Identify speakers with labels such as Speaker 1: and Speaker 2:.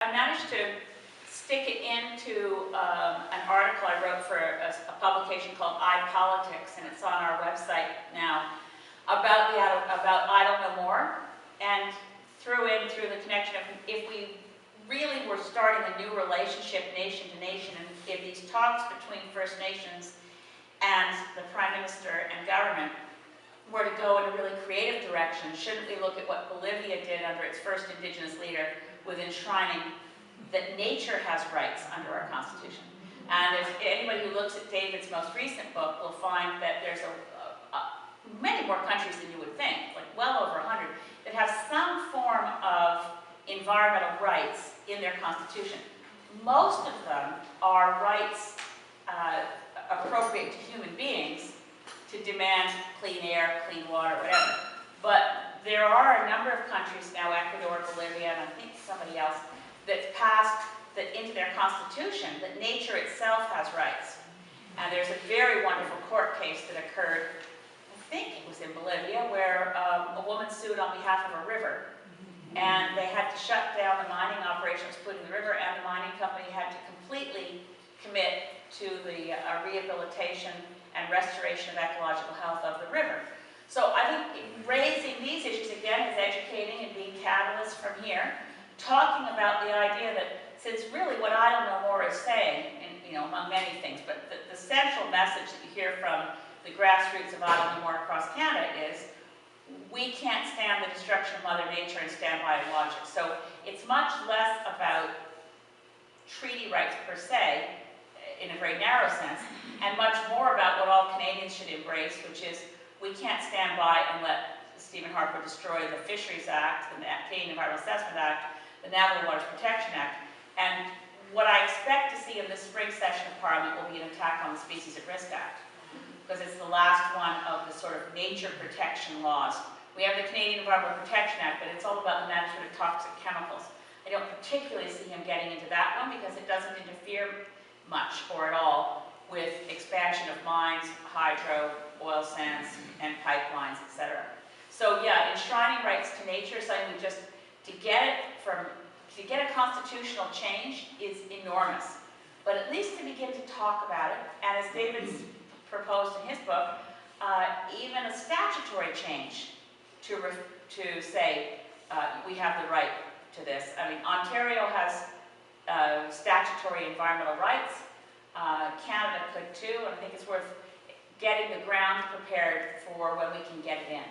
Speaker 1: I managed to stick it into an article I wrote for a publication called iPolitics, and it's on our website now, about Idle No More, and through the connection of if we really were starting a new relationship nation to nation, and if these talks between First Nations and the Prime Minister and government were to go in a really creative direction, shouldn't we look at what Bolivia did under its first indigenous leader with enshrining that nature has rights under our Constitution? And if anybody who looks at David's most recent book will find that there's many more countries than you would think, like well over 100, that have some form of environmental rights in their Constitution. Most of them are rights appropriate to human beings to demand clean air, clean water, whatever. But there are a number of countries now, Ecuador, Bolivia, and I think somebody else, that's passed that into their constitution that nature itself has rights. And there's a very wonderful court case that occurred, I think it was in Bolivia, where a woman sued on behalf of a river. And they had to shut down the mining operations put in the river, and the mining company had to completely commit to the rehabilitation and restoration of ecological health of the river. So I think raising these issues again is educating and being catalysts from here, talking about the idea that since really what Idle No More is saying, and, among many things, but the central message that you hear from the grassroots of Idle No More across Canada is we can't stand the destruction of Mother Nature and stand by and watch it. So it's much less about treaty rights per se, in a very narrow sense, and much more about what all Canadians should embrace, which is we can't stand by and let Stephen Harper destroy the Fisheries Act, the Canadian Environmental Assessment Act, the Navigable Waters Protection Act. And what I expect to see in this spring session of Parliament will be an attack on the Species at Risk Act, because it's the last one of the sort of nature protection laws. We have the Canadian Environmental Protection Act, but it's all about the management of toxic chemicals. I don't particularly see him getting into that one because it doesn't interfere much or at all with expansion of mines, hydro, oil sands, and pipelines, etc. So yeah, enshrining rights to nature, something we just, to get a constitutional change is enormous. But at least to begin to talk about it, and as David's proposed in his book, even a statutory change to say we have the right to this. I mean, Ontario has statutory environmental rights. Canada could too, and I think it's worth getting the ground prepared for when we can get it in.